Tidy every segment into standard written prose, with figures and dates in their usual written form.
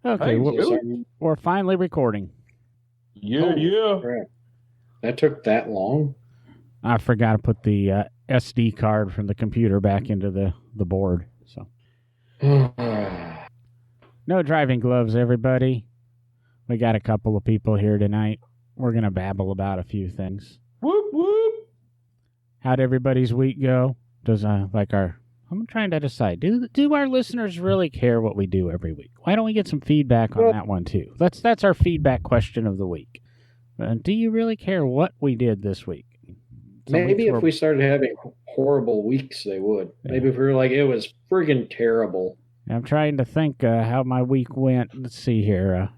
Okay, Hey, we're finally recording. yeah. Crap. That took that long? I forgot to put the SD card from the computer back into the board. So no driving gloves, everybody. We got a couple of people here tonight. We're gonna babble about a few things. Whoop whoop. How'd everybody's week go? Does I'm trying to decide. Do our listeners really care what we do every week? Why don't we get some feedback on that one too? That's our feedback question of the week. Do you really care what we did this week? Maybe if we started having horrible weeks, they would. Yeah. Maybe if we were like, it was friggin' terrible. I'm trying to think how my week went. Let's see here.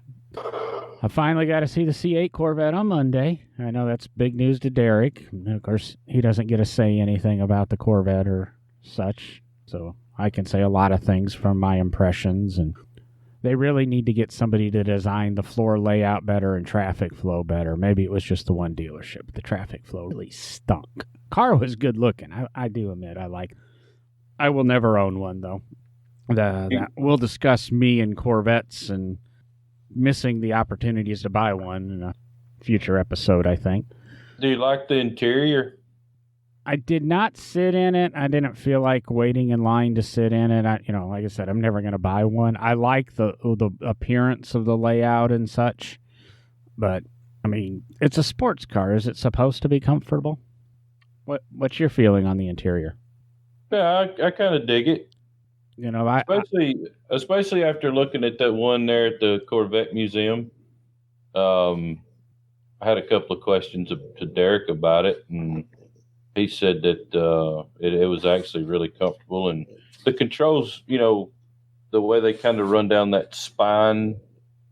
I finally got to see the C8 Corvette on Monday. I know that's big news to Derek. And of course, he doesn't get to say anything about the Corvette or such. So I can say a lot of things from my impressions. And they really need to get somebody to design the floor layout better and traffic flow better. Maybe it was just the one dealership. The traffic flow really stunk. Car was good looking. I do admit I will never own one, though. We'll discuss me and Corvettes and missing the opportunities to buy one in a future episode, I think. Do you like the interior? I did not sit in it. I didn't feel like waiting in line to sit in it. Like I said, I'm never going to buy one. I like the appearance of the layout and such, but I mean, it's a sports car. Is it supposed to be comfortable? What's your feeling on the interior? Yeah, I kind of dig it. Especially after looking at that one there at the Corvette Museum. I had a couple of questions to Derek about it, and he said that it was actually really comfortable, and the controls, the way they kind of run down that spine,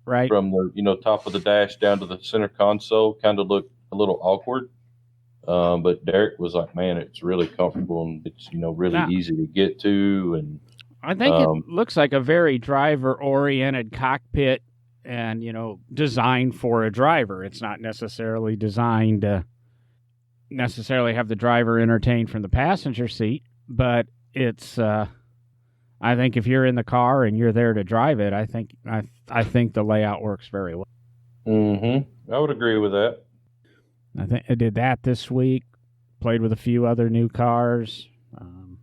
right, from the top of the dash down to the center console, kind of look a little awkward. But Derek was like, "Man, it's really comfortable, and it's really easy to get to." And I think it looks like a very driver-oriented cockpit, and designed for a driver. It's not necessarily designed to necessarily have the driver entertained from the passenger seat, but it's I think if you're in the car and you're there to drive it, I think the layout works very well. I would agree with that. I think I did that this week. Played with a few other new cars.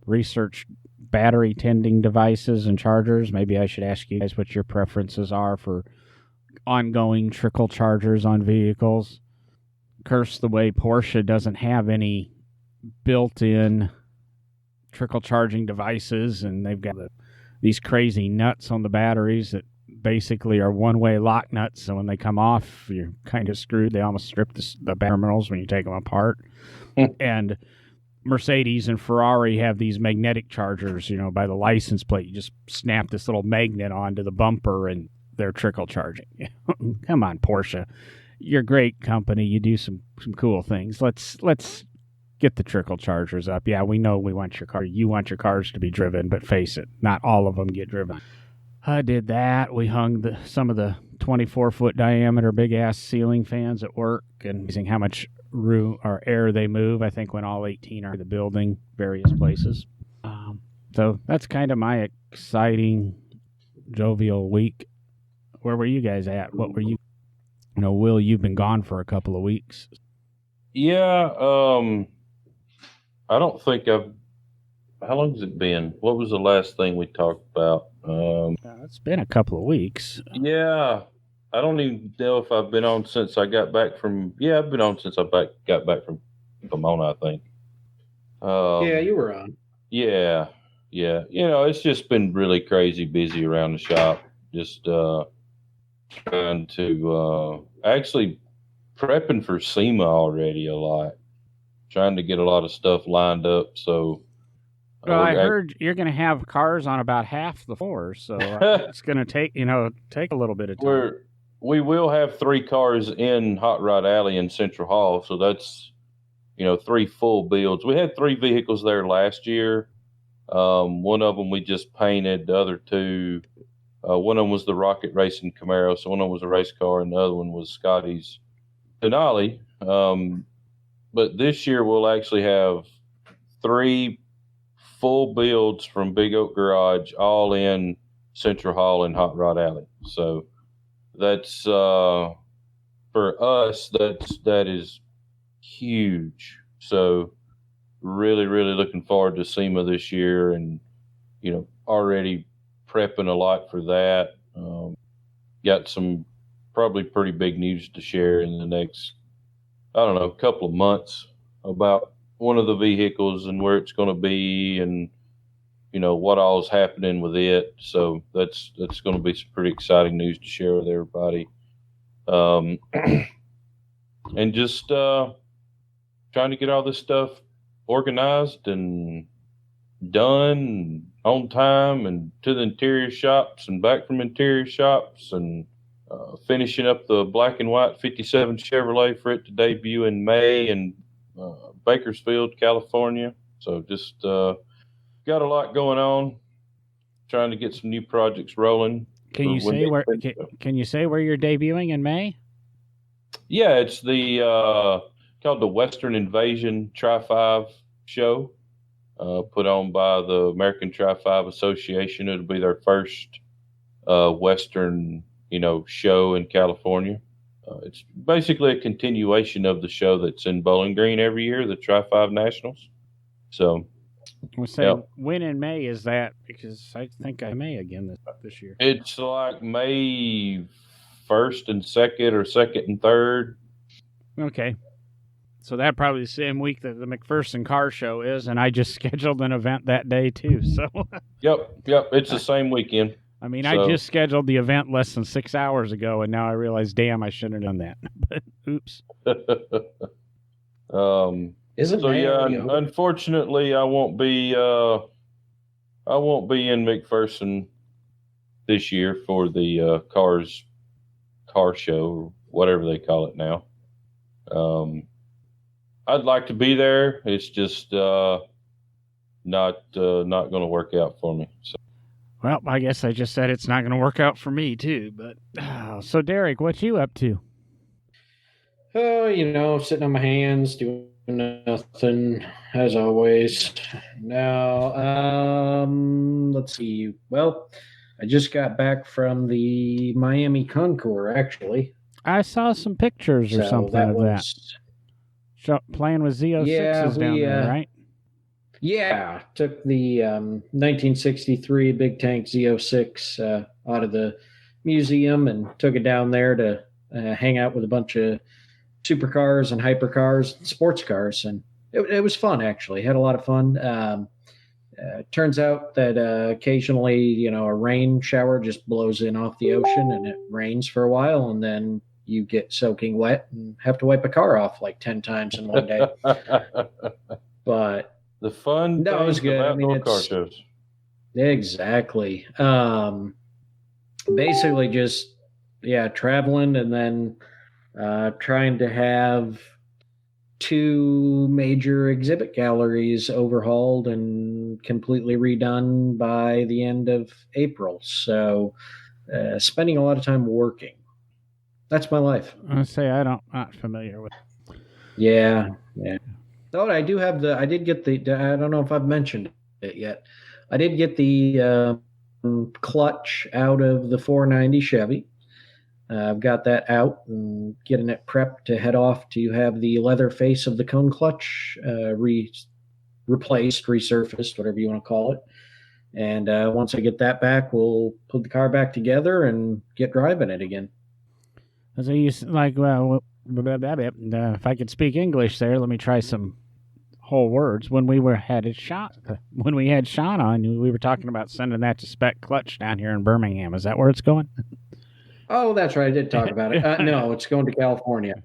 Researched battery tending devices and chargers. Maybe I should ask you guys what your preferences are for ongoing trickle chargers on vehicles. Curse the way Porsche doesn't have any built-in trickle charging devices, and they've got these crazy nuts on the batteries that basically are one-way lock nuts, so when they come off, you're kind of screwed. They almost strip the terminals when you take them apart. And Mercedes and Ferrari have these magnetic chargers, by the license plate. You just snap this little magnet onto the bumper, and they're trickle charging. Come on, Porsche. You're a great company. You do some cool things. Let's get the trickle chargers up. Yeah, we know we want your car. You want your cars to be driven, but face it, not all of them get driven. I did that. We hung some of the 24-foot diameter big-ass ceiling fans at work, and seeing how much room or air they move. I think when all 18 are in the building, various places. So that's kind of my exciting, jovial week. Where were you guys at? What were you? Will, you've been gone for a couple of weeks. Yeah, I don't think I've. How long has it been? What was the last thing we talked about? It's been a couple of weeks. Yeah, I don't even know if I've been on since I got back from. Yeah, I've been on since I got back from Pomona, I think. Yeah, you were on. Yeah. It's just been really crazy busy around the shop. Just trying to actually prepping for SEMA already a lot. Trying to get a lot of stuff lined up. So, I heard you're going to have cars on about half the floor, so it's going to take a little bit of time. We will have 3 cars in Hot Rod Alley in Central Hall, so that's 3 full builds. We had 3 vehicles there last year. One of them we just painted. The other 2, one of them was the Rocket Racing Camaro, so one of them was a race car, and the other one was Scotty's Denali. But this year we'll actually have 3 full builds from Big Oak Garage, all in Central Hall and Hot Rod Alley. So that's for us. That is huge. So really, really looking forward to SEMA this year, and already prepping a lot for that. Got some probably pretty big news to share in the next, I don't know, couple of months about one of the vehicles and where it's going to be, and what all is happening with it. So that's going to be some pretty exciting news to share with everybody. And just trying to get all this stuff organized and done on time and to the interior shops and back from interior shops, and finishing up the black and white 57 Chevrolet for it to debut in May in Bakersfield, California. So just got a lot going on, trying to get some new projects rolling. Can you say where you're debuting in May? Yeah, it's the called the Western Invasion Tri-5 show, put on by the American Tri-5 Association. It'll be their first Western, show in California. It's basically a continuation of the show that's in Bowling Green every year, the Tri-5 Nationals. So, we'll say, when in May is that? Because I think I may again this year. It's like May 1st and 2nd, or 2nd and 3rd. Okay. So that probably the same week that the McPherson Car Show is, and I just scheduled an event that day too. So. Yep. It's the same weekend. I mean, I just scheduled the event less than 6 hours ago, and now I realize, damn, I shouldn't have done that. But oops. Unfortunately, I won't be in McPherson this year for the car show, or whatever they call it now. I'd like to be there. It's just not going to work out for me. So. Well, I guess I just said it's not going to work out for me too. But so, Derek, what you up to? Oh, sitting on my hands, doing nothing as always. Now, let's see. Well, I just got back from the Miami Concours, actually. I saw some pictures or something of that. Playing with Z06s down there, right? Yeah, took the 1963 big tank Z06 out of the museum and took it down there to hang out with a bunch of supercars and hypercars and sports cars, and it was fun, actually. Had a lot of fun. Turns out that occasionally, a rain shower just blows in off the ocean, and it rains for a while, and then you get soaking wet and have to wipe a car off like 10 times in one day. But the fun that was good. Car shows. Exactly. Basically just, traveling, and then trying to have 2 major exhibit galleries overhauled and completely redone by the end of April. So spending a lot of time working. That's my life. I say I'm not familiar with. Yeah. Oh, I did get the, I don't know if I've mentioned it yet. I did get the clutch out of the 490 Chevy. I've got that out and getting it prepped to head off to have the leather face of the cone clutch replaced, resurfaced, whatever you want to call it. And once I get that back, we'll put the car back together and get driving it again. So you if I could speak English there, let me try some whole words. When we had Sean on, we were talking about sending that to Spec Clutch down here in Birmingham. Is that where it's going? Oh, that's right. I did talk about it. No, it's going to California.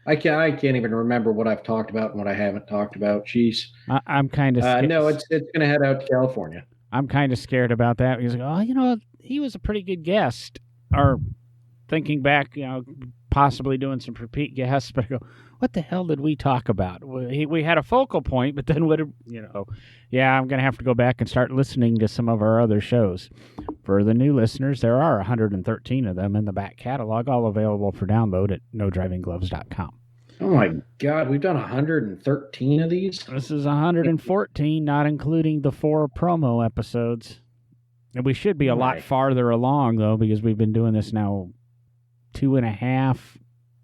I can't even remember what I've talked about and what I haven't talked about. Jeez. I'm kind of scared. No, it's going to head out to California. I'm kind of scared about that because, he was a pretty good guest. Or thinking back, possibly doing some repeat guests, but I go, what the hell did we talk about? We had a focal point, but then I'm going to have to go back and start listening to some of our other shows. For the new listeners, there are 113 of them in the back catalog, all available for download at NoDrivingGloves.com. Oh my God, we've done 113 of these? This is 114, not including the 4 promo episodes. And we should be a lot Right. farther along, though, because we've been doing this now 2.5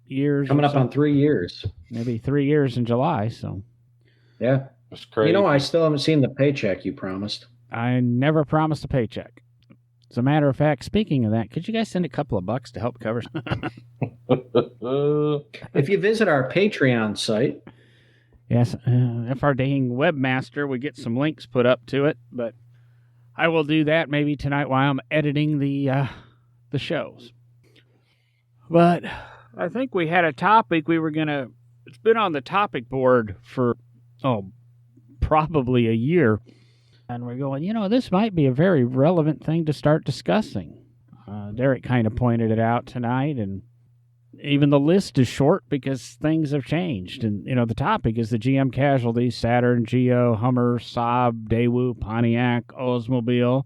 years. Coming or up so. on 3 years. Maybe 3 years in July. So Yeah. It's crazy. You know, I still haven't seen the paycheck you promised. I never promised a paycheck. As a matter of fact, speaking of that, could you guys send a couple of bucks to help cover? If you visit our Patreon site, Yes, if our dang webmaster would get some links put up to it, but I will do that maybe tonight while I'm editing the shows. But I think we had a topic we were gonna. It's been on the topic board for probably a year, and we're going. This might be a very relevant thing to start discussing. Derek kind of pointed it out tonight, and even the list is short because things have changed. And, the topic is the GM casualties: Saturn, Geo, Hummer, Saab, Daewoo, Pontiac, Oldsmobile.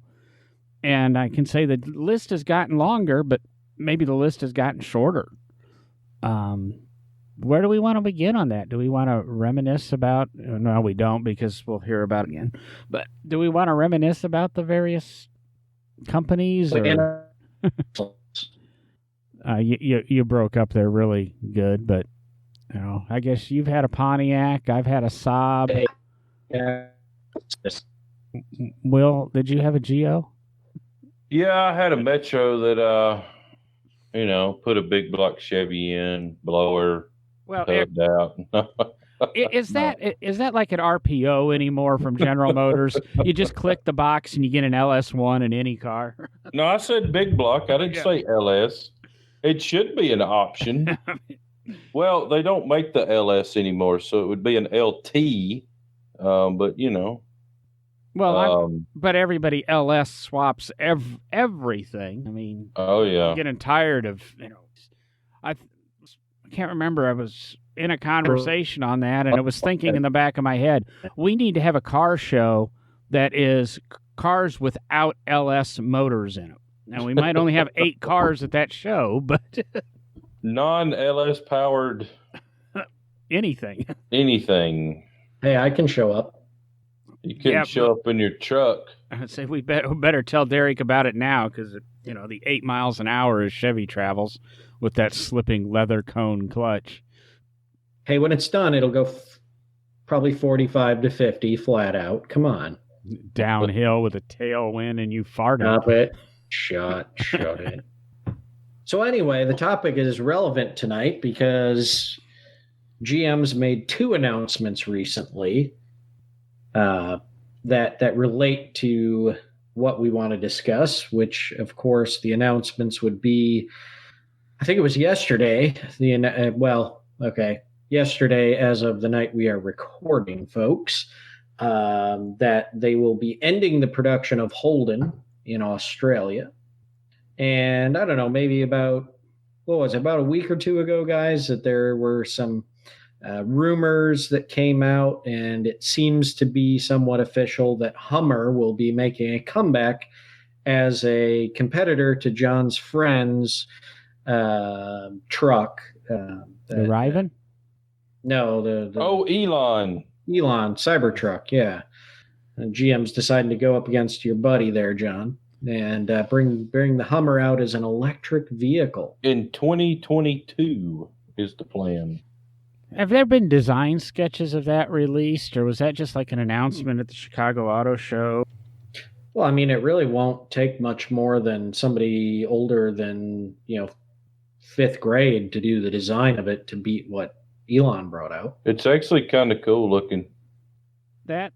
And I can say the list has gotten longer, but maybe the list has gotten shorter. Where do we want to begin on that? Do we want to reminisce about... No, we don't, because we'll hear about it again. But do we want to reminisce about the various companies? Or... You broke up there really good, but I guess you've had a Pontiac. I've had a Saab. yeah. Will, did you have a Geo? Yeah, I had a Metro that put a big block Chevy in, blower, tubbed out. Is that like an RPO anymore from General Motors? You just click the box and you get an LS1 in any car. No, I said big block. I didn't say LS. It should be an option. Well, they don't make the LS anymore, so it would be an LT. But Well, but everybody LS swaps everything. I mean, oh yeah, I'm getting tired of I can't remember. I was in a conversation on that, and I was thinking in the back of my head, we need to have a car show that is cars without LS motors in them. Now, we might only have 8 cars at that show, but non-LS powered anything. Hey, I can show up. You couldn't show up in your truck. I'd say we better tell Derek about it now, because the 8 miles an hour as Chevy travels with that slipping leather cone clutch. Hey, when it's done, it'll go probably 45 to 50 flat out. Come on. Downhill with a tailwind, and you farted. Stop it. Shut it. So anyway, the topic is relevant tonight because GM's made 2 announcements recently that relate to what we want to discuss, which, of course, the announcements would be, I think it was yesterday, yesterday as of the night we are recording, folks, that they will be ending the production of Holden in Australia. And I don't know, maybe about a week or 2 ago, guys, that there were some rumors that came out, and it seems to be somewhat official that Hummer will be making a comeback as a competitor to John's friend's truck. The Riven? No, the Elon Cybertruck, yeah. And GM's deciding to go up against your buddy there, John, and bring the Hummer out as an electric vehicle. In 2022 is the plan. Have there been design sketches of that released, or was that just like an announcement at the Chicago Auto Show? Well, I mean, it really won't take much more than somebody older than, 5th grade to do the design of it to beat what Elon brought out. It's actually kind of cool looking. I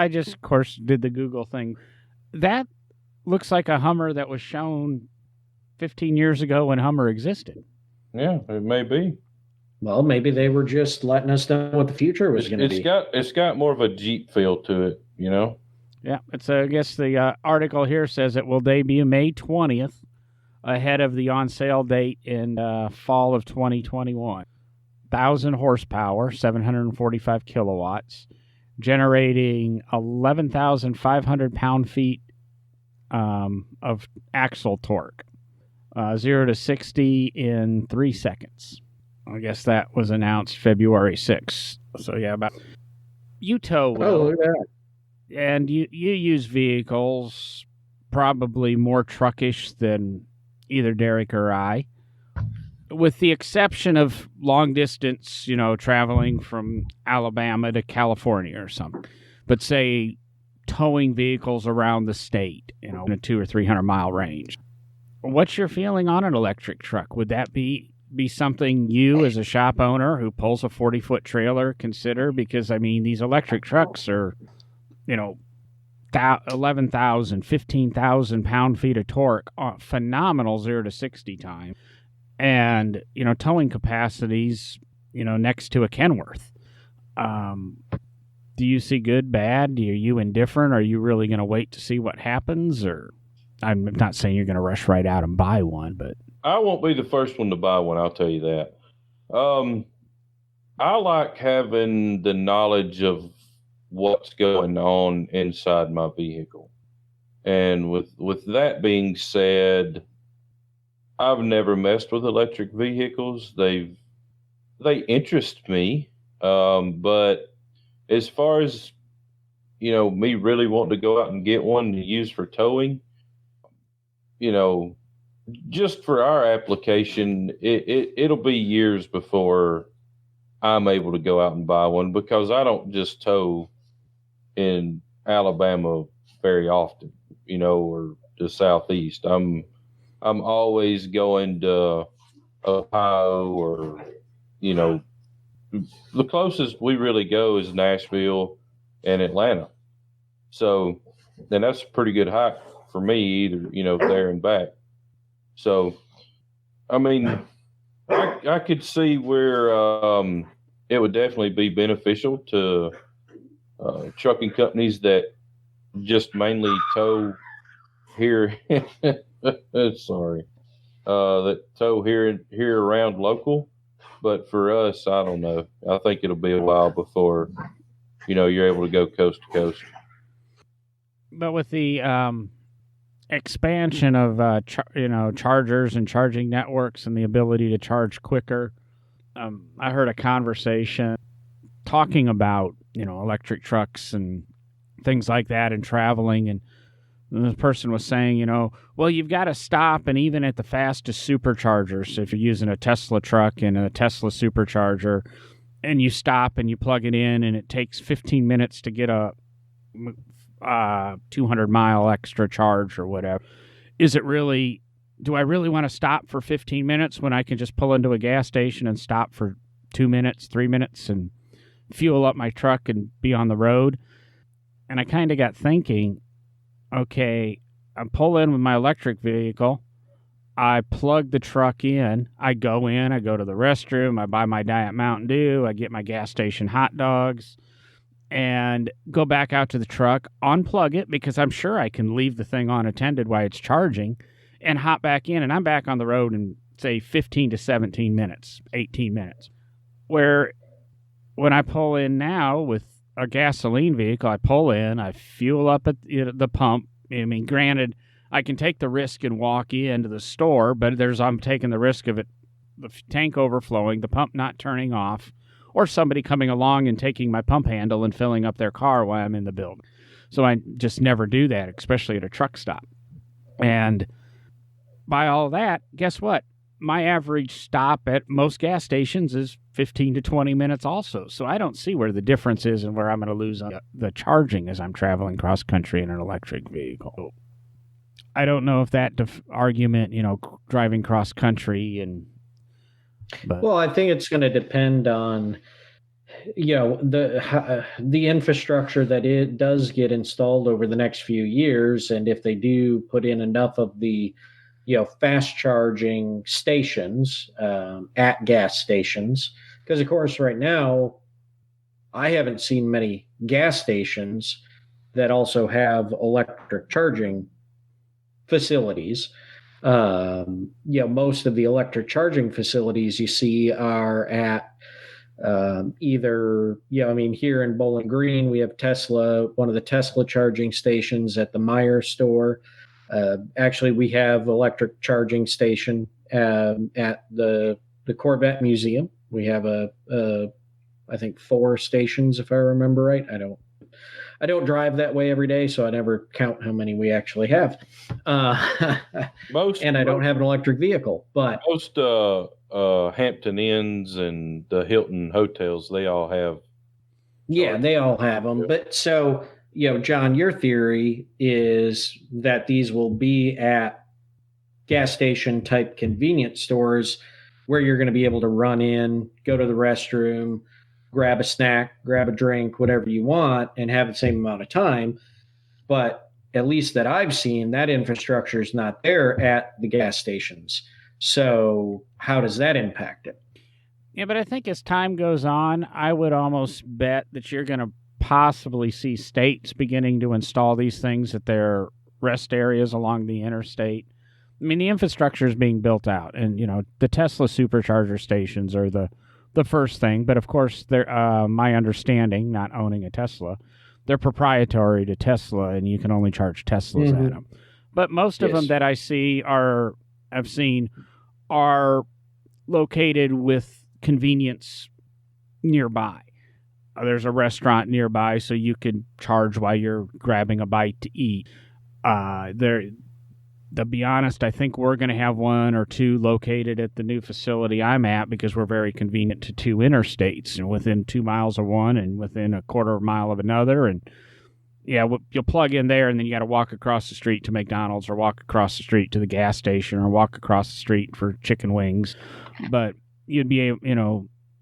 just, of course, did the Google thing. That looks like a Hummer that was shown 15 years ago when Hummer existed. Yeah, it may be. Well, maybe they were just letting us know what the future was going to be. It's got more of a Jeep feel to it, Yeah, I guess the article here says it will debut May 20th, ahead of the on-sale date in fall of 2021. 1,000 horsepower, 745 kilowatts, generating 11,500 pound-feet of axle torque. 0 to 60 in 3 seconds. I guess that was announced February 6th. So, yeah, about... You tow, Will. Oh, look at that. And you use vehicles probably more truckish than either Derek or I, with the exception of long distance, traveling from Alabama to California or something. But say towing vehicles around the state, in a 200 or 300 mile range. What's your feeling on an electric truck? Would that be something you, as a shop owner who pulls a 40-foot trailer, consider? Because these electric trucks are, 11,000, 15,000 pound-feet of torque, phenomenal 0 to 60 time, and towing capacities, next to a Kenworth. Do you see good, bad? Are you indifferent? Are you really going to wait to see what happens? Or I'm not saying you're going to rush right out and buy one, but I won't be the first one to buy one, I'll tell you that. I like having the knowledge of what's going on inside my vehicle. And with that being said, I've never messed with electric vehicles. They interest me, but as far as me really wanting to go out and get one to use for towing, just for our application, it'll be years before I'm able to go out and buy one, because I don't just tow in Alabama very often, or the Southeast. I'm always going to Ohio, or the closest we really go is Nashville and Atlanta. So, and that's a pretty good hike for me, either, there and back. So, I could see where it would definitely be beneficial to trucking companies that just mainly tow here. Sorry, that tow here around local. But for us, I don't know. I think it'll be a while before you're able to go coast to coast. But with the expansion of chargers and charging networks and the ability to charge quicker, I heard a conversation talking about electric trucks and things like that and traveling, and the person was saying, well, you've got to stop, and even at the fastest superchargers, so if you're using a Tesla truck and a Tesla supercharger, and you stop and you plug it in, and it takes 15 minutes to get a 200-mile extra charge or whatever. Do I really want to stop for 15 minutes when I can just pull into a gas station and stop for 2 minutes, 3 minutes, and fuel up my truck and be on the road? And I kind of got thinking, okay, I pull in with my electric vehicle, I plug the truck in, I go to the restroom, I buy my Diet Mountain Dew, I get my gas station hot dogs, and go back out to the truck, unplug it, because I'm sure I can leave the thing unattended while it's charging, and hop back in, and I'm back on the road in, say, 15 to 17 minutes, 18 minutes. Where when I pull in now with a gasoline vehicle, I pull in, I fuel up at the pump. Granted, I can take the risk and walk into the store, but I'm taking the risk of the tank overflowing, the pump not turning off, or somebody coming along and taking my pump handle and filling up their car while I'm in the building. So I just never do that, especially at a truck stop. And by all that, guess what? My average stop at most gas stations is 15 to 20 minutes also. So I don't see where the difference is and where I'm going to lose on the charging as I'm traveling cross country in an electric vehicle. I don't know if that argument, driving cross country Well, I think it's going to depend on, the infrastructure that it does get installed over the next few years, and if they do put in enough of the fast charging stations at gas stations. Because, of course, right now, I haven't seen many gas stations that also have electric charging facilities. Most of the electric charging facilities you see are at either, here in Bowling Green, we have Tesla, one of the Tesla charging stations at the Meyer store. Actually, we have electric charging station at the Corvette Museum. We have I think 4 stations, if I remember right. I don't drive that way every day, so I never count how many we actually have. And I don't have an electric vehicle, but most Hampton Inns and the Hilton hotels, they all have. Yeah, they all have them. But so, John, your theory is that these will be at gas station type convenience stores where you're going to be able to run in, go to the restroom, grab a snack, grab a drink, whatever you want, and have the same amount of time. But at least that I've seen, that infrastructure is not there at the gas stations. So how does that impact it? Yeah, but I think as time goes on, I would almost bet that you're going to possibly see states beginning to install these things at their rest areas along the interstate. I mean, the infrastructure is being built out, and the Tesla supercharger stations are the first thing. But of course, they're my understanding, not owning a Tesla, they're proprietary to Tesla, and you can only charge Teslas at them. But most of them that I've seen are located with convenience nearby. There's a restaurant nearby, so you can charge while you're grabbing a bite to eat. To be honest, I think we're going to have one or two located at the new facility I'm at because we're very convenient to two interstates, and within 2 miles of one and within a quarter of a mile of another. And yeah, you'll plug in there, and then you got to walk across the street to McDonald's, or walk across the street to the gas station, or walk across the street for chicken wings. But you'd be,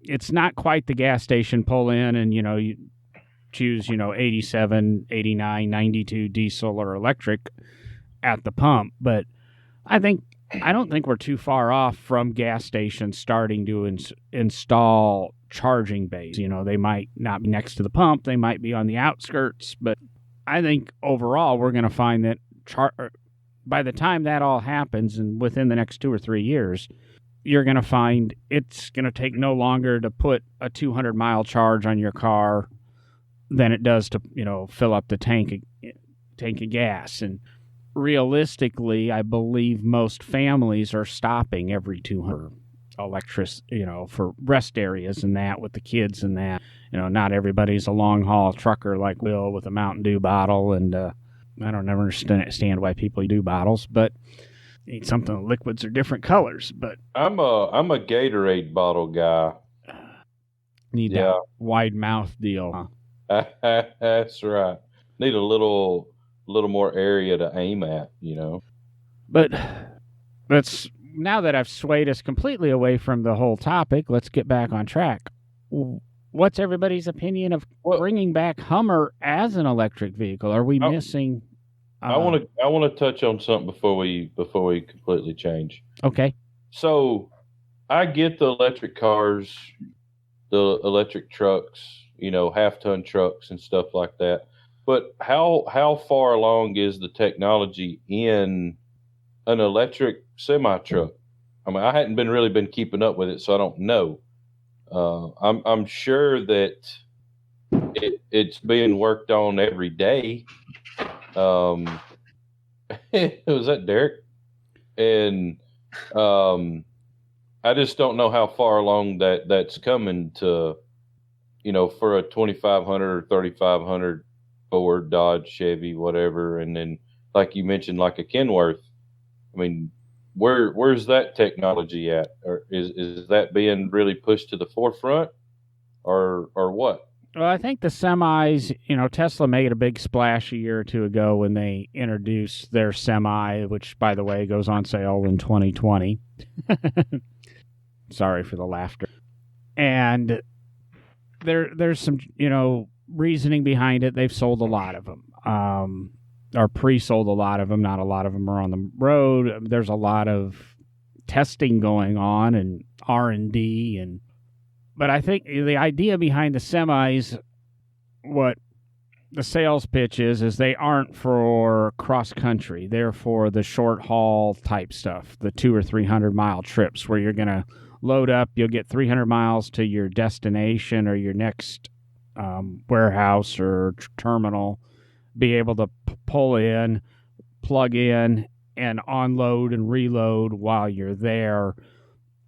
it's not quite the gas station. Pull in and, you choose, 87, 89, 92 diesel or electric at the pump. But I don't think we're too far off from gas stations starting to install charging bays. They might not be next to the pump. They might be on the outskirts. But I think overall we're going to find that by the time that all happens, and within the next 2 or 3 years, you're going to find it's going to take no longer to put a 200-mile charge on your car than it does to, fill up the tank of gas. And realistically, I believe most families are stopping every 200 for rest areas and that with the kids and that. Not everybody's a long-haul trucker like Will with a Mountain Dew bottle, and I don't ever understand why people do bottles, but need something. Liquids are different colors, but I'm a Gatorade bottle guy. Need that wide mouth deal. Huh? That's right. Need a little more area to aim at, But now that I've swayed us completely away from the whole topic, let's get back on track. What's everybody's opinion of bringing back Hummer as an electric vehicle? Are we missing? I want to touch on something before we completely change. Okay. So I get the electric cars, the electric trucks, half-ton trucks and stuff like that. But how far along is the technology in an electric semi-truck? I mean, I hadn't really been keeping up with it, so I don't know. I'm sure that it's being worked on every day. Was that Derek? And I just don't know how far along that's coming to, for a 2500 or 3500 Ford, Dodge, Chevy, whatever. And then, like you mentioned, like a Kenworth. I mean, where's that technology at? Or is that being really pushed to the forefront, or what? Well, I think the semis, Tesla made a big splash a year or two ago when they introduced their semi, which, by the way, goes on sale in 2020. Sorry for the laughter. And there's some, reasoning behind it. They've sold a lot of them, or pre-sold a lot of them. Not a lot of them are on the road. There's a lot of testing going on and R&D But I think the idea behind the semis, what the sales pitch is they aren't for cross country. They're for the short haul type stuff, the 200 or 300 mile trips where you're going to load up. You'll get 300 miles to your destination or your next warehouse or terminal, be able to pull in, plug in, and unload and reload while you're there.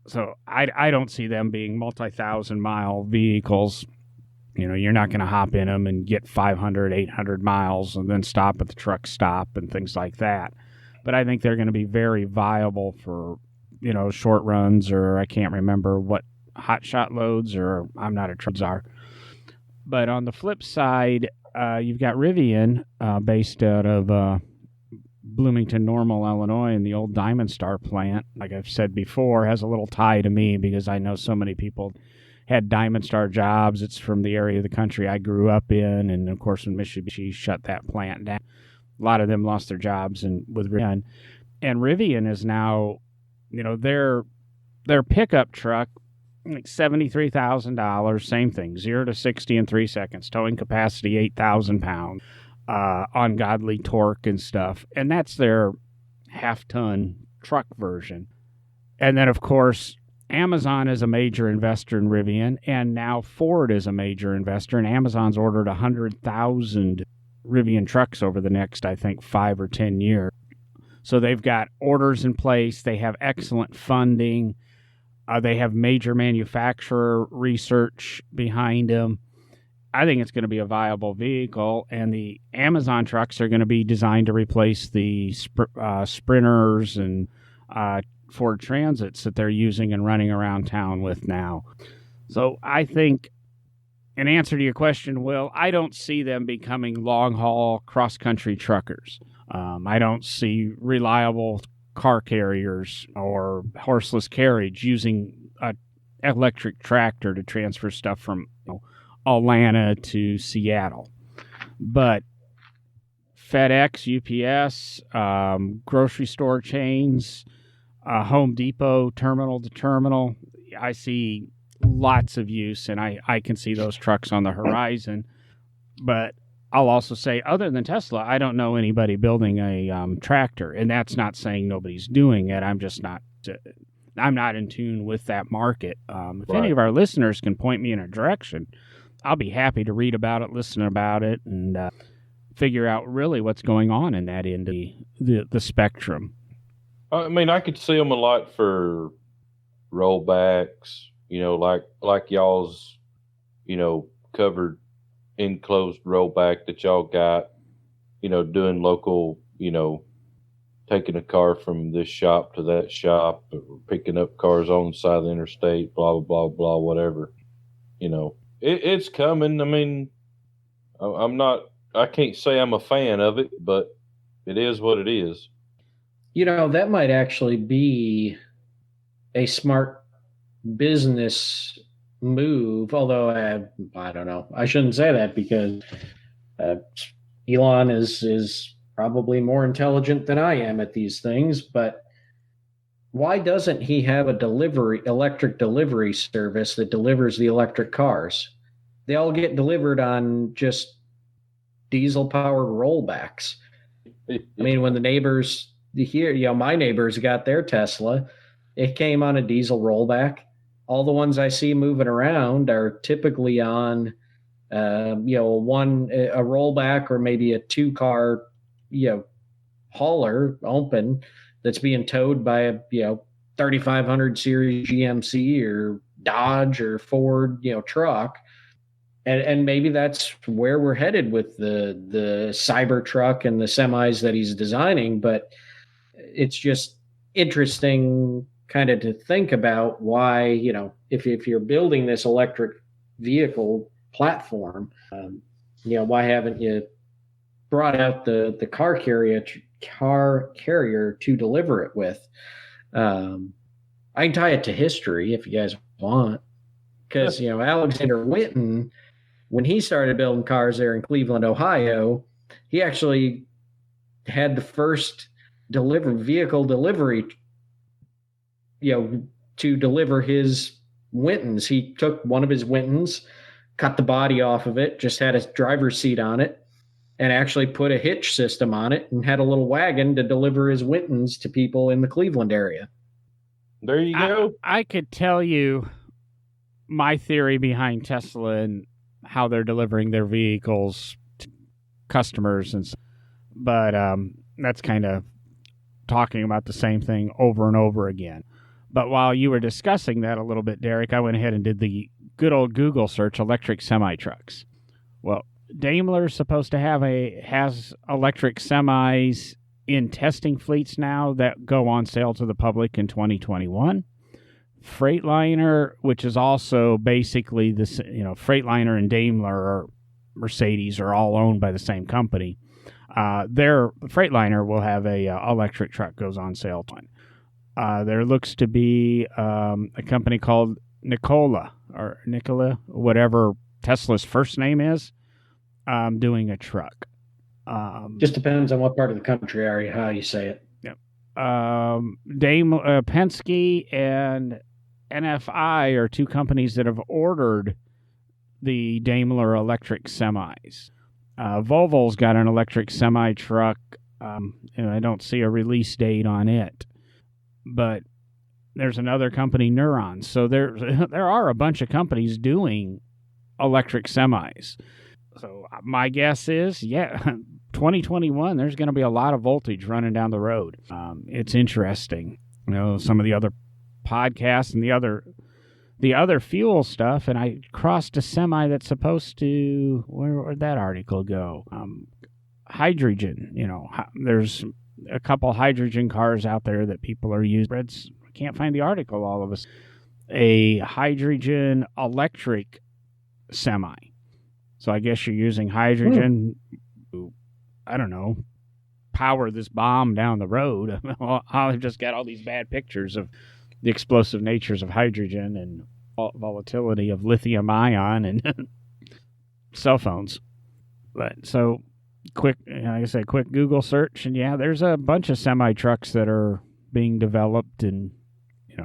So I don't see them being multi-thousand-mile vehicles. You're not going to hop in them and get 500, 800 miles and then stop at the truck stop and things like that. But I think they're going to be very viable for, short runs, or I can't remember what hot shot loads, or I'm not a truck czar. But on the flip side, you've got Rivian, based out of Bloomington Normal, Illinois, and the old Diamond Star plant, like I've said before, has a little tie to me because I know so many people had Diamond Star jobs. It's from the area of the country I grew up in, and of course when Mitsubishi shut that plant down, a lot of them lost their jobs with Rivian. And Rivian is now, their pickup truck, like $73,000, same thing, 0 to 60 in 3 seconds, towing capacity 8,000 pounds, ungodly torque and stuff, and that's their half-ton truck version. And then of course Amazon is a major investor in Rivian, and now Ford is a major investor, and Amazon's ordered 100,000 Rivian trucks over the next, I think, 5 or 10 years. So they've got orders in place. They have excellent funding. They have major manufacturer research behind them. I think it's going to be a viable vehicle, and the Amazon trucks are going to be designed to replace the Sprinters and Ford Transits that they're using and running around town with now. So I think, in answer to your question, Will, I don't see them becoming long-haul cross-country truckers. I don't see reliable car carriers or horseless carriage using an electric tractor to transfer stuff from Atlanta to Seattle. But FedEx, UPS, grocery store chains, Home Depot, terminal to terminal, I see lots of use, and I can see those trucks on the horizon. But I'll also say, other than Tesla, I don't know anybody building a tractor, and that's not saying nobody's doing it. I'm not in tune with that market. If any of our listeners can point me in a direction, I'll be happy to read about it, listen about it, and figure out really what's going on in that end of the spectrum. I mean, I could see them a lot for rollbacks, like y'all's, covered enclosed rollback that y'all got, doing local, taking a car from this shop to that shop, or picking up cars on the side of the interstate, blah, blah, blah, blah, whatever. It's coming. I mean, I can't say I'm a fan of it, but it is what it is. That might actually be a smart business move, although I don't know. I shouldn't say that because Elon is probably more intelligent than I am at these things, but why doesn't he have a electric delivery service that delivers the electric cars? They all get delivered on just diesel-powered rollbacks. I mean, when the neighbors here, my neighbors got their Tesla, it came on a diesel rollback. All the ones I see moving around are typically on, a rollback or maybe a 2-car, hauler open that's being towed by a 3500 series GMC or Dodge or Ford truck, and maybe that's where we're headed with the Cybertruck and the semis that he's designing. But it's just interesting kind of to think about why, if you're building this electric vehicle platform, why haven't you brought out the car carrier to deliver it with? I can tie it to history if you guys want, because Alexander Winton, when he started building cars there in Cleveland, Ohio, he actually had the first vehicle delivery, to deliver his Wintons. He took one of his Wintons, cut the body off of it, just had a driver's seat on it, and actually put a hitch system on it and had a little wagon to deliver his Wintons to people in the Cleveland area. There you go. I could tell you my theory behind Tesla and how they're delivering their vehicles to customers, but that's kind of talking about the same thing over and over again. But while you were discussing that a little bit, Derek, I went ahead and did the good old Google search, electric semi-trucks. Well, Daimler's supposed to has electric semis in testing fleets now that go on sale to the public in 2021. Freightliner, which is also basically this, Freightliner and Daimler or Mercedes are all owned by the same company. Their Freightliner will have a electric truck goes on sale. There looks to be a company called Nikola, whatever Tesla's first name is, doing a truck. Just depends on what part of the country how you say it. Yep. Penske and NFI are two companies that have ordered the Daimler electric semis. Volvo's got an electric semi truck, and I don't see a release date on it. But there's another company, Neuron. So there are a bunch of companies doing electric semis. So my guess is, 2021, there's going to be a lot of voltage running down the road. It's interesting. Some of the other podcasts and the other fuel stuff, and I crossed a semi that's supposed to, where'd that article go? Hydrogen, there's a couple hydrogen cars out there that people are using. I can't find the article all of us. A hydrogen electric semi. So I guess you're using hydrogen to, I don't know, power this bomb down the road. I've just got all these bad pictures of the explosive natures of hydrogen and volatility of lithium ion and cell phones. But so quick Google search, and there's a bunch of semi trucks that are being developed, and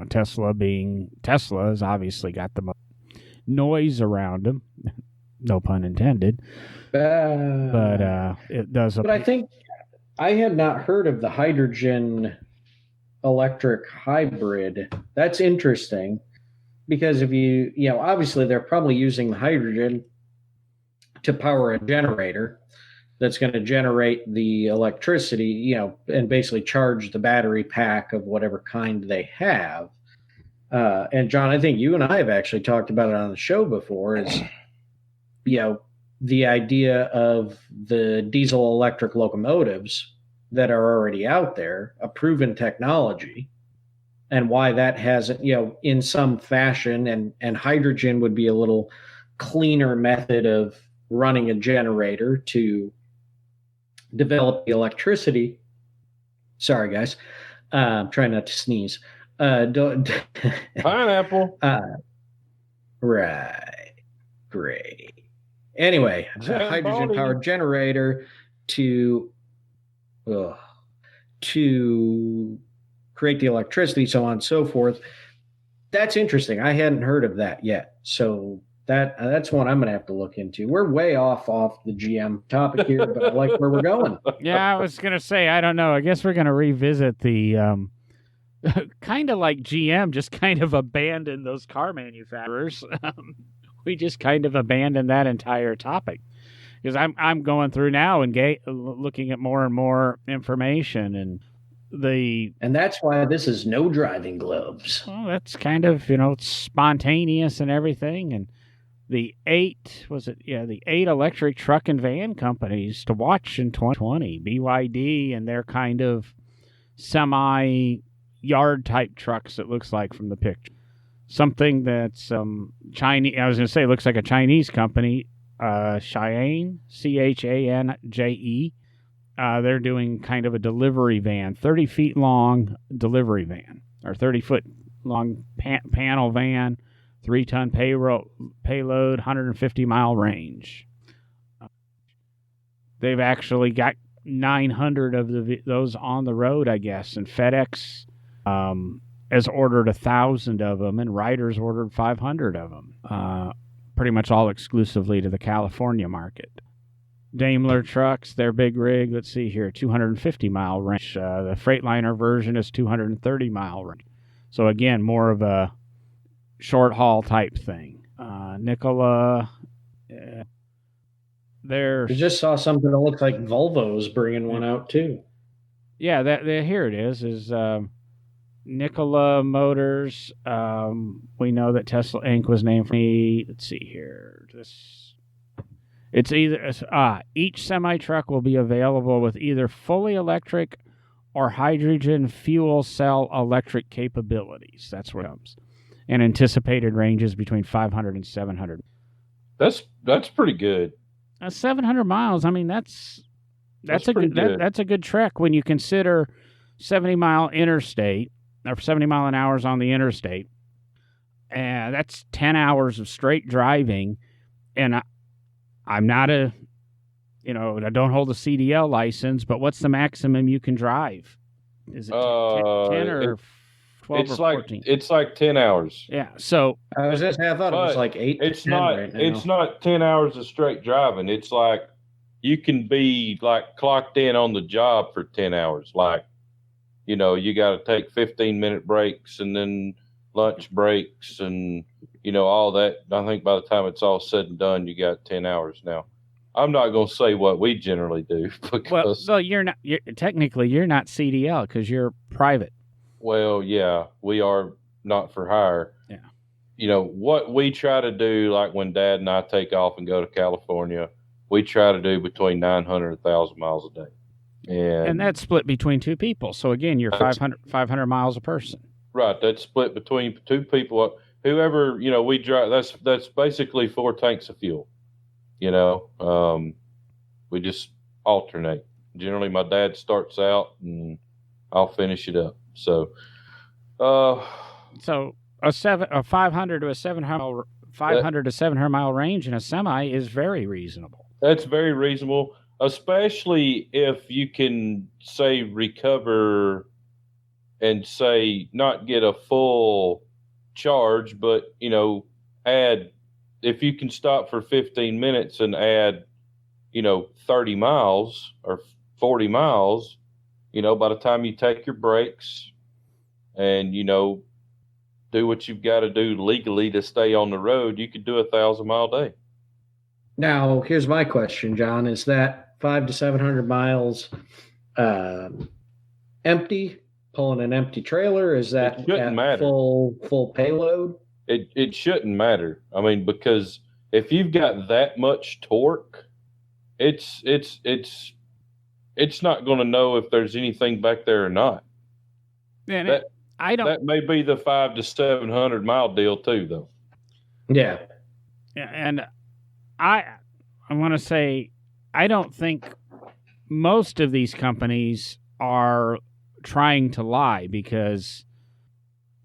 Tesla has obviously got the most noise around them. No pun intended. But it does. But I think I had not heard of the hydrogen electric hybrid. That's interesting because if obviously they're probably using the hydrogen to power a generator that's going to generate the electricity, and basically charge the battery pack of whatever kind they have. And John, I think you and I have actually talked about it on the show before, is the idea of the diesel electric locomotives that are already out there, a proven technology, and why that hasn't, in some fashion, and hydrogen would be a little cleaner method of running a generator to develop the electricity. Sorry, guys. I'm trying not to sneeze. Pineapple. Right. Great. Anyway, a hydrogen-powered generator to create the electricity, so on and so forth. That's interesting. I hadn't heard of that yet. So that's one I'm going to have to look into. We're way off the GM topic here, but I like where we're going. Yeah, I was going to say, I don't know. I guess we're going to revisit the kind of like GM just kind of abandoned those car manufacturers. We just kind of abandoned that entire topic because I'm going through now and looking at more and more information, and that's why this is no driving gloves. Well, that's kind of it's spontaneous and everything, and the 8 electric truck and van companies to watch in 2020, BYD and their kind of semi yard type trucks. It looks like from the picture. Something that's Chinese. I was going to say, it looks like a Chinese company, Cheyenne, Chanje. They're doing kind of a delivery van, 30 feet long delivery van, or 30-foot long panel van, 3-ton payload, 150-mile range. They've actually got 900 of those on the road, I guess, and FedEx has ordered 1,000 of them, and Ryder's ordered 500 of them, pretty much all exclusively to the California market. Daimler trucks, their big rig, let's see here, 250-mile range. The Freightliner version is 230-mile range. So again, more of a short-haul type thing. Nikola, I just saw something that looks like Volvo's bringing one out too. Yeah, here it is Nikola Motors. We know that Tesla Inc. was named for me. Let's see here. It's either each semi truck will be available with either fully electric or hydrogen fuel cell electric capabilities. That's where it comes. And anticipated ranges between 500 and 700. That's pretty good. 700 miles. I mean, that's a good. That's a good trek when you consider 70-mile interstate or 70 mile an hour on the interstate, and that's 10 hours of straight driving. And I'm not I don't hold a CDL license, but what's the maximum you can drive? Is it 10 or 12 or 14? It's like 10 hours. Yeah. So I thought it was like 8 to 10 right now. It's not 10 hours of straight driving. It's like you can be like clocked in on the job for 10 hours. Like, you got to take 15-minute breaks and then lunch breaks and, all that. I think by the time it's all said and done, you got 10 hours now. I'm not going to say what we generally do because. Well, you're not CDL because you're private. Well, yeah, we are not for hire. Yeah. What we try to do, like when Dad and I take off and go to California, we try to do between 900 and 1,000 miles a day. And that's split between two people. So again, you're 500 miles a person. Right. That's split between two people. Whoever, we drive, that's basically 4 tanks of fuel. We just alternate. Generally, my dad starts out and I'll finish it up. So, so a 500 to 700 mile range in a semi is very reasonable. That's very reasonable, especially if you can say recover and say not get a full charge, but add, if you can stop for 15 minutes and add 30 miles or 40 miles, by the time you take your breaks and do what you've got to do legally to stay on the road, you could do 1,000-mile day. Now, here's my question, John. Is that 500 to 700 miles empty, pulling an empty trailer? Is that full payload? It shouldn't matter. I mean, because if you've got that much torque, it's not going to know if there's anything back there or not. And that may be the 500 to 700 mile deal too, though. Yeah. And I want to say, I don't think most of these companies are trying to lie, because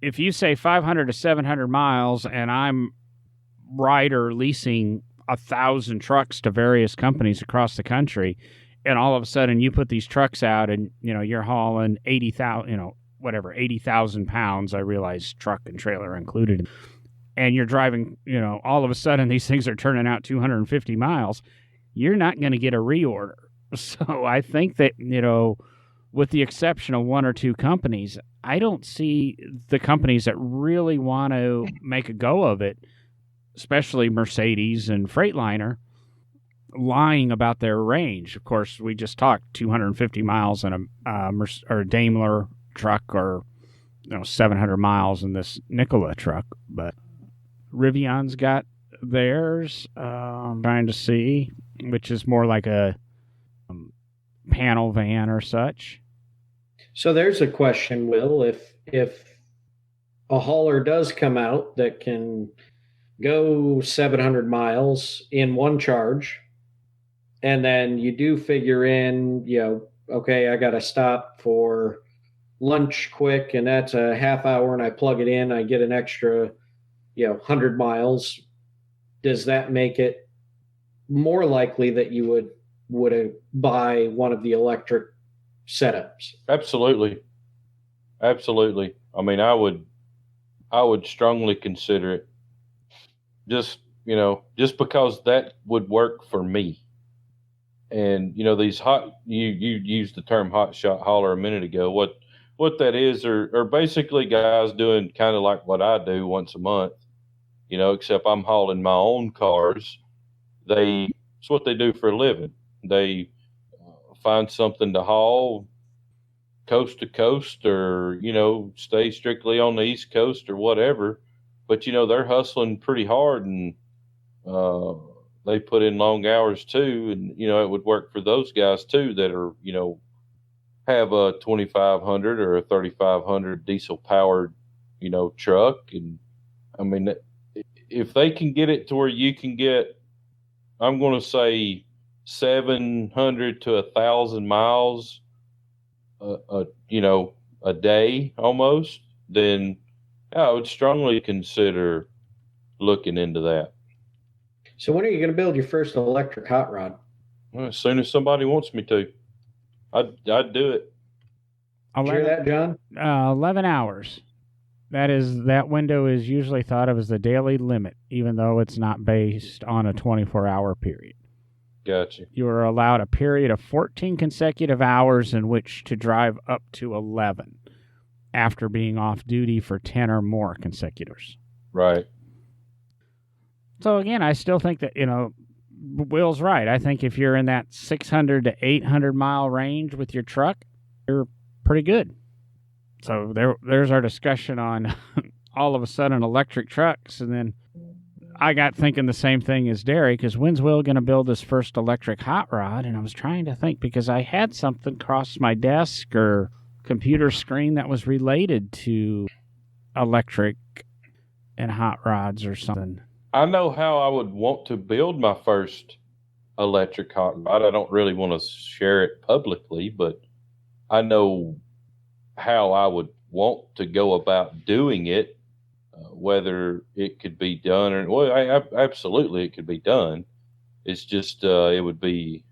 if you say 500 to 700 miles and I'm leasing 1,000 trucks to various companies across the country, and all of a sudden you put these trucks out and, you're hauling 80,000 pounds. I realize truck and trailer included. And you're driving, all of a sudden these things are turning out 250 miles. You're not going to get a reorder. So I think that, with the exception of 1 or 2 companies, I don't see the companies that really want to make a go of it, especially Mercedes and Freightliner, lying about their range. Of course, we just talked 250 miles in a Daimler truck, or 700 miles in this Nikola truck. But Rivion's got theirs. Trying to see, which is more like a panel van or such. So there's a question, Will. If a hauler does come out that can go 700 miles in one charge, and then you do figure in, okay, I got to stop for lunch quick, and that's a half hour, and I plug it in, I get an extra, 100 miles. Does that make it more likely that you would buy one of the electric setups? Absolutely. I mean, I would strongly consider it. Just because that would work for me. And these you used the term hot shot hauler a minute ago. What that is are basically guys doing kind of like what I do once a month, except I'm hauling my own cars. It's what they do for a living. They find something to haul, coast to coast or, stay strictly on the East Coast or whatever. But, they're hustling pretty hard and they put in long hours too. And, it would work for those guys too that are, have a 2,500 or a 3,500 diesel powered, truck. And I mean, if they can get it to where you can get, I'm going to say 700 to 1,000 miles, a day almost, then I would strongly consider looking into that. So when are you going to build your first electric hot rod? Well, as soon as somebody wants me to, I'd do it. Did you hear that, John? 11 hours. That window is usually thought of as the daily limit, even though it's not based on a 24-hour period. Gotcha. You are allowed a period of 14 consecutive hours in which to drive up to 11 after being off duty for 10 or more consecutives. Right. So again, I still think that, Will's right. I think if you're in that 600 to 800 mile range with your truck, you're pretty good. So there's our discussion on all of a sudden electric trucks. And then I got thinking the same thing as Derek, because when's Will going to build his first electric hot rod? And I was trying to think, because I had something cross my desk or computer screen that was related to electric and hot rods or something. I know how I would want to build my first electric hot rod. I don't really want to share it publicly, but I know how I would want to go about doing it, whether it could be done or, well, absolutely it could be done. It's just, it would be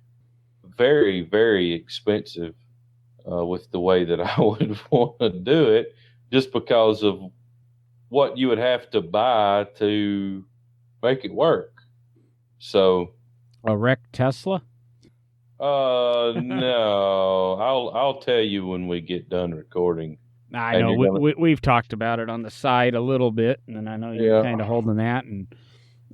very, very expensive with the way that I would want to do it, just because of what you would have to buy to make it work. So a wrecked Tesla? No. I'll tell you when we get done recording. I know we've talked about it on the side a little bit, and I know you're kind of holding that. And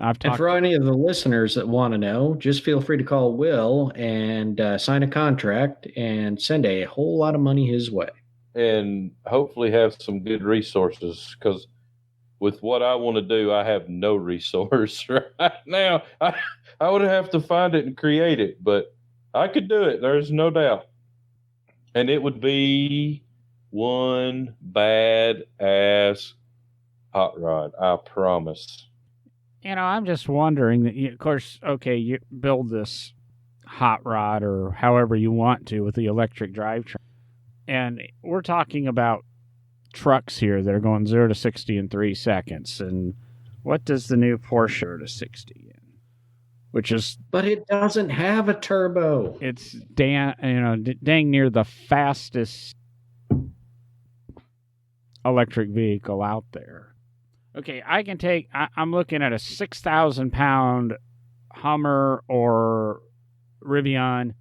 I've talked. And for any of the listeners that want to know, just feel free to call Will and sign a contract and send a whole lot of money his way. And hopefully have some good resources, because with what I want to do, I have no resource right now. I would have to find it and create it, but I could do it. There's no doubt. And it would be one bad-ass hot rod, I promise. I'm just wondering that, of course, okay, you build this hot rod or however you want to with the electric drivetrain. And we're talking about trucks here that are going 0 to 60 in 3 seconds. And what does the new Porsche 0 to 60 in? Which is, but it doesn't have a turbo. It's dang near the fastest electric vehicle out there. Okay, I'm looking at a 6,000 pound Hummer or Rivian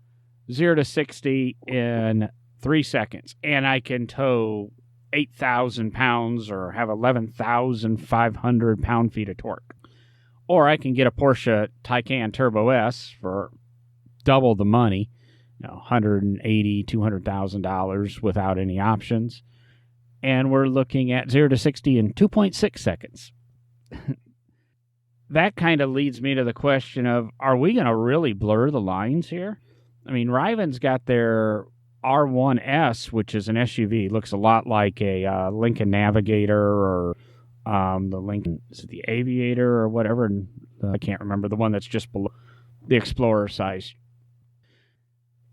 0 to 60 in 3 seconds, and I can tow 8,000 pounds or have 11,500 pound-feet of torque. Or I can get a Porsche Taycan Turbo S for double the money, $180,000, $200,000 without any options. And we're looking at 0 to 60 in 2.6 seconds. That kind of leads me to the question of, are we going to really blur the lines here? I mean, Riven's got their R1S, which is an SUV. It looks a lot like a Lincoln Navigator or the Lincoln, is it the Aviator or whatever? I can't remember, the one that's just below the Explorer size.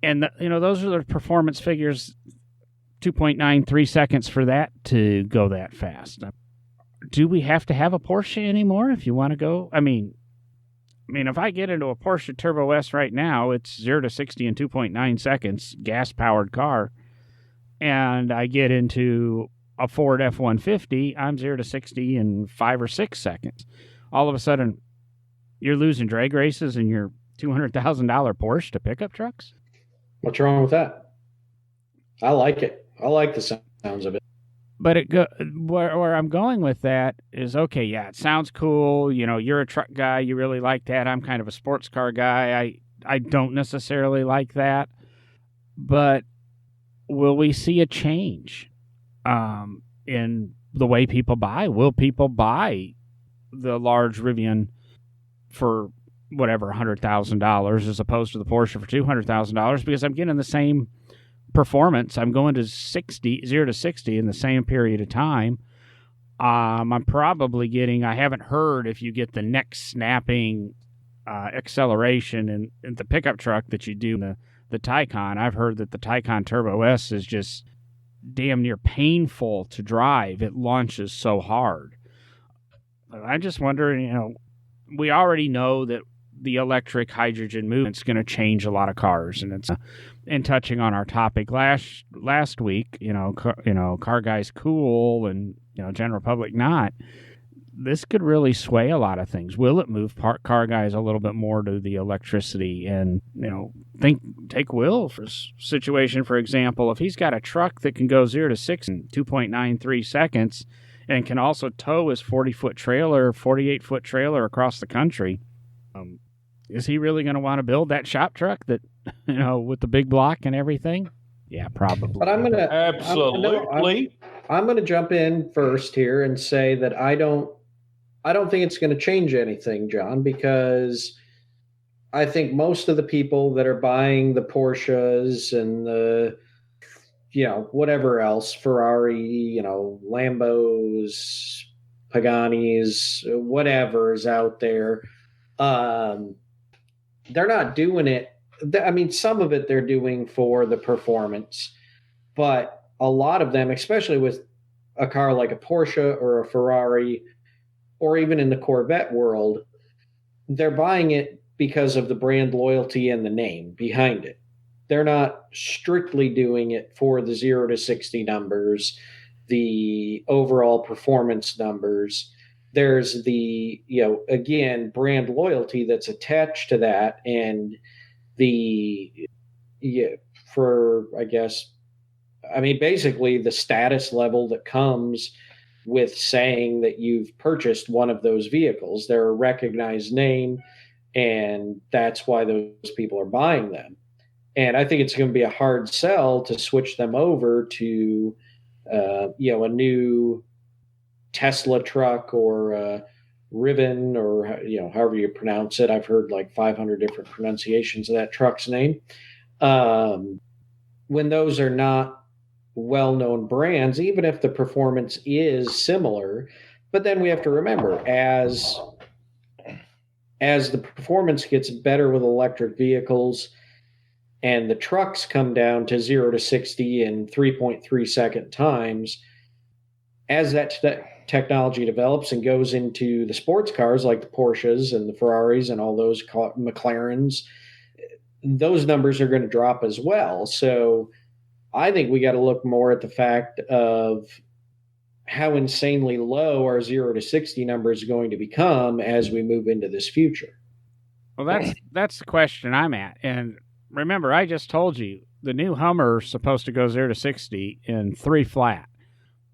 And those are the performance figures. 2.93 seconds for that to go that fast. Do we have to have a Porsche anymore if you want to go? I mean, if I get into a Porsche Turbo S right now, it's 0 to 60 in 2.9 seconds, gas-powered car, and I get into a Ford F-150, I'm 0 to 60 in 5 or 6 seconds. All of a sudden, you're losing drag races in your $200,000 Porsche to pickup trucks? What's wrong with that? I like it. I like the sounds of it. But where I'm going with that is, okay, yeah, it sounds cool. You're a truck guy. You really like that. I'm kind of a sports car guy. I don't necessarily like that. But will we see a change in the way people buy? Will people buy the large Rivian for whatever, $100,000 as opposed to the Porsche for $200,000 because I'm getting the same performance? I'm going to 0 to 60 in the same period of time. I'm probably getting, I haven't heard if you get the neck snapping acceleration in the pickup truck that you do in the Taycan. I've heard that the Taycan Turbo S is just damn near painful to drive. It launches so hard. I'm just wondering, we already know that the electric hydrogen movement's going to change a lot of cars, and it's in touching on our topic last week, car guys cool and general public not. This could really sway a lot of things. Will it move car guys a little bit more to the electricity? And take Will for situation, for example. If he's got a truck that can go 0 to 60 in 2.93 seconds and can also tow his 48-foot trailer across the country, is he really going to want to build that shop truck that, with the big block and everything? Yeah, probably. But I'm gonna absolutely. I'm gonna jump in first here and say that I don't think it's going to change anything, John, because I think most of the people that are buying the Porsches and the whatever else, Ferrari, Lambos, Paganis, whatever is out there, they're not doing it. I mean, some of it they're doing for the performance, but a lot of them, especially with a car like a Porsche or a Ferrari, or even in the Corvette world, they're buying it because of the brand loyalty and the name behind it. They're not strictly doing it for the 0 to 60 numbers, the overall performance numbers. There's the, again, brand loyalty that's attached to that, and basically the status level that comes with saying that you've purchased one of those vehicles. They're a recognized name, and that's why those people are buying them. And I think it's going to be a hard sell to switch them over to, a new Tesla truck or a Ribbon, or however you pronounce it. I've heard like 500 different pronunciations of that truck's name. When those are not well-known brands, even if the performance is similar. But then we have to remember, as the performance gets better with electric vehicles and the trucks come down to 0 to 60 in 3.3 second times, as that technology develops and goes into the sports cars like the Porsches and the Ferraris and all those McLarens, those numbers are going to drop as well. So I think we got to look more at the fact of how insanely low our 0 to 60 number is going to become as we move into this future. Well, that's the question I'm at. And remember, I just told you the new Hummer is supposed to go 0 to 60 in 3 flat.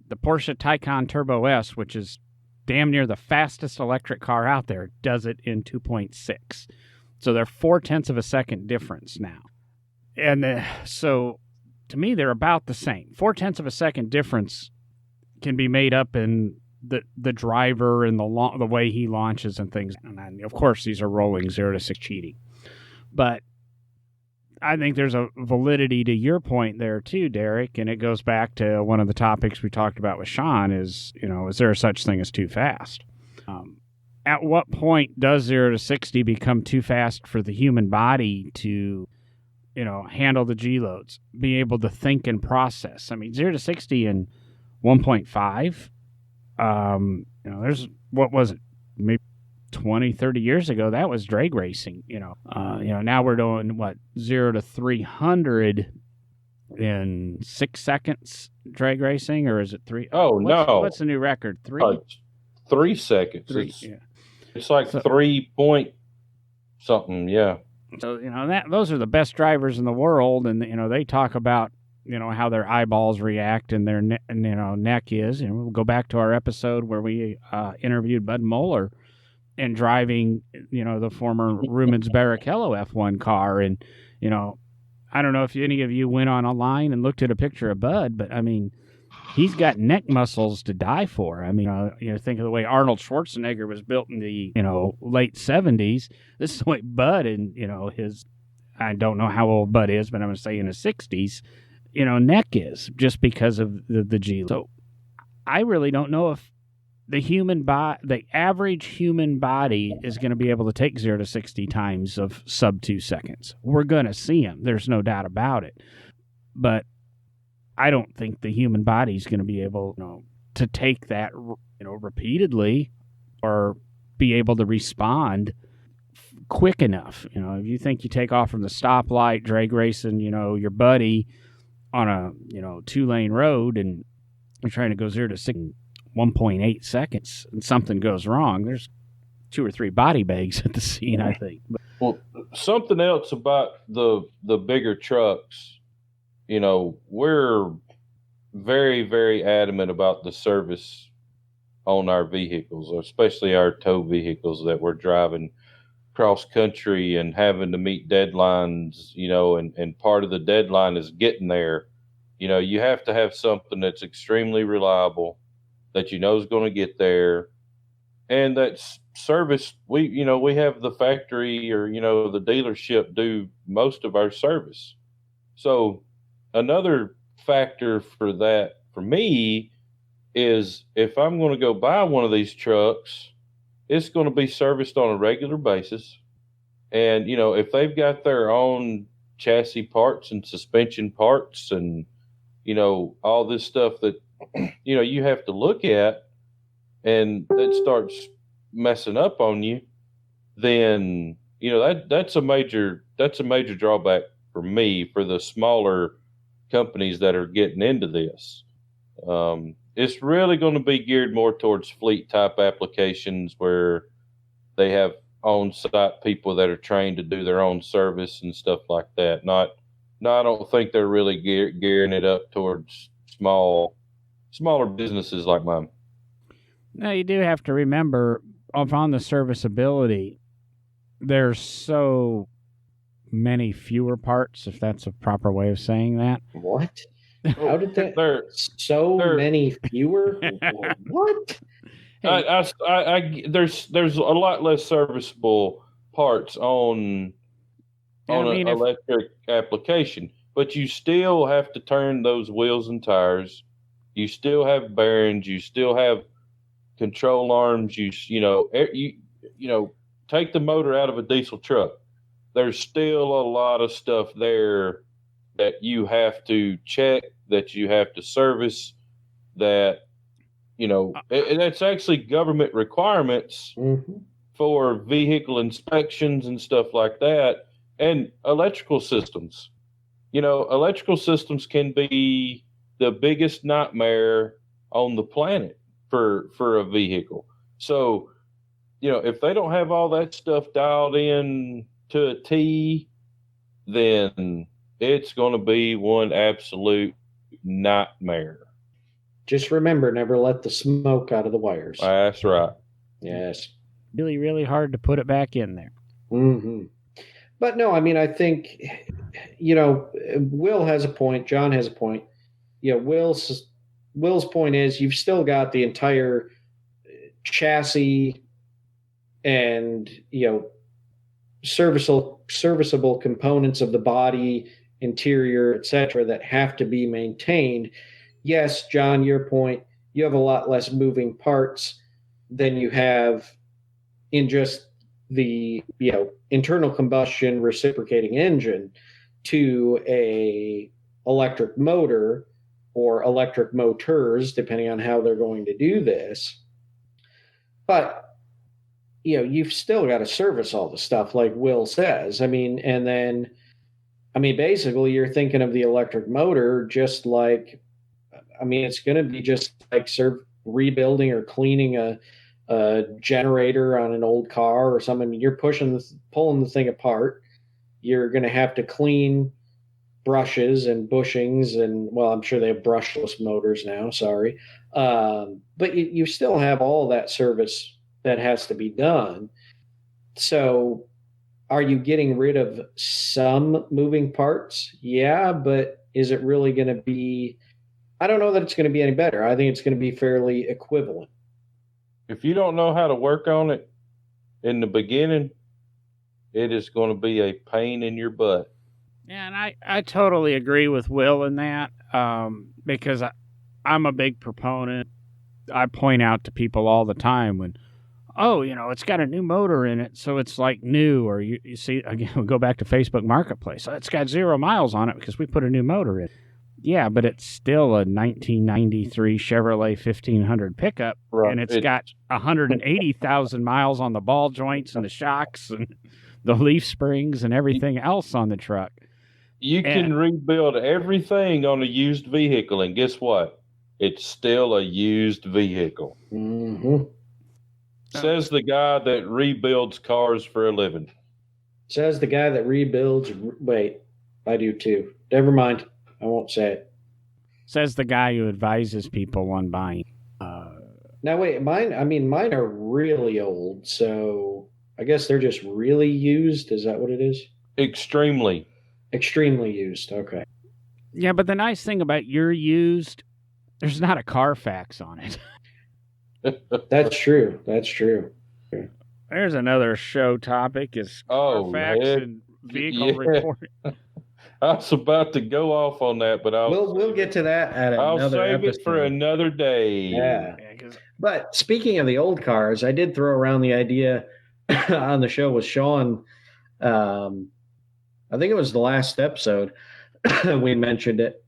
The Porsche Taycan Turbo S, which is damn near the fastest electric car out there, does it in 2.6. So they're 0.4 of a second difference now. And so to me, they're about the same. 0.4 of a second difference can be made up in the driver and the way he launches and things. And of course, these are rolling 0 to 6 cheating. But I think there's a validity to your point there too, Derek, and it goes back to one of the topics we talked about with Sean is there such thing as too fast? At what point does 0 to 60 become too fast for the human body to, handle the G-loads, be able to think and process? I mean, 0 to 60 in 1.5, there's, what was it, maybe 20, 30 years ago, that was drag racing, now we're doing 0 to 300 in 6 seconds drag racing, or is it 3? What's the new record? 3? 3 seconds. It's like 3 point something. Yeah. So, those are the best drivers in the world. And, they talk about, how their eyeballs react and their neck is. We'll go back to our episode where we interviewed Bud Moeller and driving, the former Rumens Barrichello F1 car. And, I don't know if any of you went online and looked at a picture of Bud, but I mean, he's got neck muscles to die for. I mean, think of the way Arnold Schwarzenegger was built in the, late 70s. This is the way Bud and, I don't know how old Bud is, but I'm going to say in his 60s, neck is, just because of the G. So I really don't know if the average human body is going to be able to take 0 to 60 times of sub 2 seconds. We're going to see them. There's no doubt about it. But I don't think the human body is going to be able, to take that, repeatedly, or be able to respond quick enough. If you think you take off from the stoplight, drag racing, your buddy on a, 2-lane road, and you're trying to go 0 to 60 1.8 seconds, and something goes wrong, there's 2 or 3 body bags at the scene, I think. Well, something else about the bigger trucks, we're very, very adamant about the service on our vehicles, especially our tow vehicles that we're driving cross country and having to meet deadlines, and part of the deadline is getting there. You have to have something that's extremely reliable, that is going to get there, and that's service. We have the factory or the dealership do most of our service. So another factor for that for me is, if I'm going to go buy one of these trucks, it's going to be serviced on a regular basis. And if they've got their own chassis parts and suspension parts and all this stuff that you have to look at, and that starts messing up on you, then that's a major drawback for me, for the smaller companies that are getting into this. It's really going to be geared more towards fleet type applications, where they have on-site people that are trained to do their own service and stuff like that. I don't think they're really gearing it up towards smaller businesses like mine. Now, you do have to remember, on the serviceability, there's so many fewer parts, if that's a proper way of saying that. What? How did that? Many fewer? What? Hey. There's a lot less serviceable parts on an electric application, but you still have to turn those wheels and tires. You still have bearings. You still have control arms. You take the motor out of a diesel truck. There's still a lot of stuff there that you have to check, that you have to service, that that's actually government requirements for vehicle inspections and stuff like that. And electrical systems. Electrical systems can be the biggest nightmare on the planet for a vehicle. So, if they don't have all that stuff dialed in to a T, then it's going to be one absolute nightmare. Just remember, never let the smoke out of the wires. That's right. Yes. Really, really hard to put it back in there. Mm-hmm. But no, I mean, I think, Will has a point. John has a point. Will's point is, you've still got the entire chassis and, serviceable components of the body, interior, etc., that have to be maintained. Yes, John, your point, you have a lot less moving parts than you have in just the internal combustion reciprocating engine to a electric motor or electric motors, depending on how they're going to do this. But you've still got to service all the stuff, like Will says. Basically you're thinking of the electric motor just like, it's going to be just like rebuilding or cleaning a generator on an old car or something. You're pulling the thing apart. You're going to have to clean brushes and bushings, and I'm sure they have brushless motors now. Sorry, but you still have all that service that has to be done. So, Are you getting rid of some moving parts? Yeah, but is it really going to be? I don't know that it's going to be any better. I think it's going to be fairly equivalent. If you don't know how to work on it in the beginning, it is going to be a pain in your butt. Yeah, and I totally agree with Will in that because I'm a big proponent. I point out to people all the time when, oh, it's got a new motor in it, so it's like new. Or you see, again, we go back to Facebook Marketplace. It's got 0 miles on it because we put a new motor in. Yeah, but it's still a 1993 Chevrolet 1500 pickup, Right. and it's got 180,000 miles on the ball joints and the shocks and the leaf springs and everything else on the truck. You can rebuild everything on a used vehicle, and guess what? It's still a used vehicle. Mm-hmm. Says the guy that rebuilds cars for a living. Says the guy that rebuilds. Wait, I do too. Never mind. I won't say it. Says the guy who advises people on buying. Now, wait, mine are really old, so I guess they're just really used. Is that what it is? Extremely used. Okay. Yeah, but the nice thing about your used, there's not a Carfax on it. That's true. There's another show topic is Carfax and vehicle report. I was about to go off on that, but we'll get to that at another save episode. it for another day. Yeah. But speaking of the old cars, I did throw around the idea on the show with Sean. I think it was the last episode we mentioned it.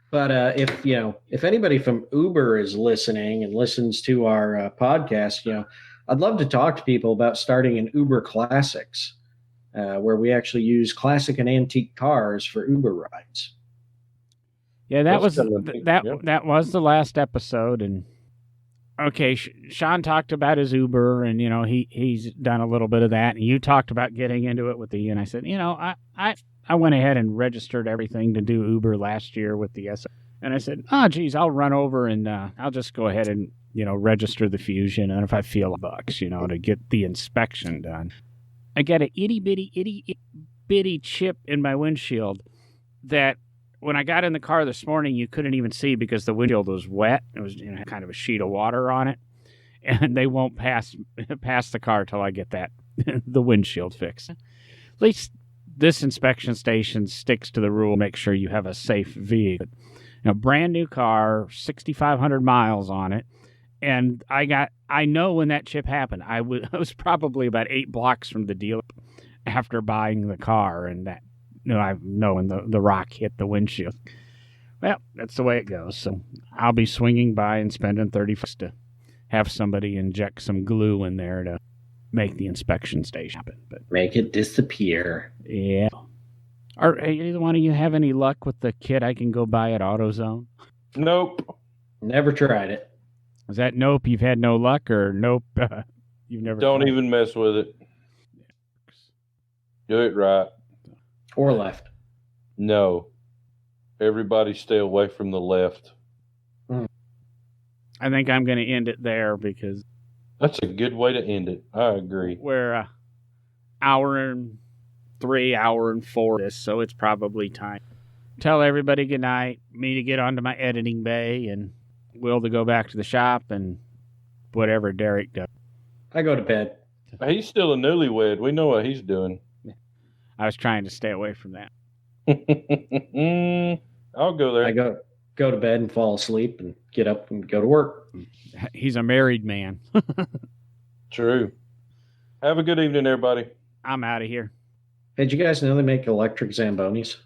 But if anybody from Uber is listening and listens to our podcast, I'd love to talk to people about starting an Uber Classics, where we actually use classic and antique cars for Uber rides. Yeah, that was the last episode, and okay, Sean talked about his Uber, and he's done a little bit of that, and you talked about getting into it with the. And I said, I went ahead and registered everything to do Uber last year with the S. And I said, geez, I'll run over and I'll just go ahead and register the Fusion, and if I feel bucks, to get the inspection done. I got an itty bitty chip in my windshield that when I got in the car this morning, you couldn't even see because the windshield was wet. It was kind of a sheet of water on it, and they won't pass the car till I get the windshield fixed. At least this inspection station sticks to the rule. Make sure you have a safe vehicle. Brand new car, 6,500 miles on it. And I know when that chip happened. I was probably about 8 blocks from the dealer after buying the car, and that I know when the rock hit the windshield. Well, that's the way it goes. So I'll be swinging by and spending $30 to have somebody inject some glue in there to make the inspection station happen. But make it disappear. Yeah. Are either one of you have any luck with the kit I can go buy at AutoZone? Nope. Never tried it. Is that nope, you've had no luck, or nope, you've never Don't even mess with it. Do it right. Or left. No. Everybody stay away from the left. I think I'm going to end it there because... That's a good way to end it. I agree. We're hour and 3, hour and 4 this, so it's probably time. Tell everybody good night, me to get onto my editing bay, and Will to go back to the shop, and whatever Derek does. I go to bed. He's still a newlywed. We know what he's doing. I was trying to stay away from that. I'll go there. I go to bed and fall asleep and get up and go to work. He's a married man. True. Have a good evening, everybody. I'm out of here. Hey, did you guys know they make electric Zambonis?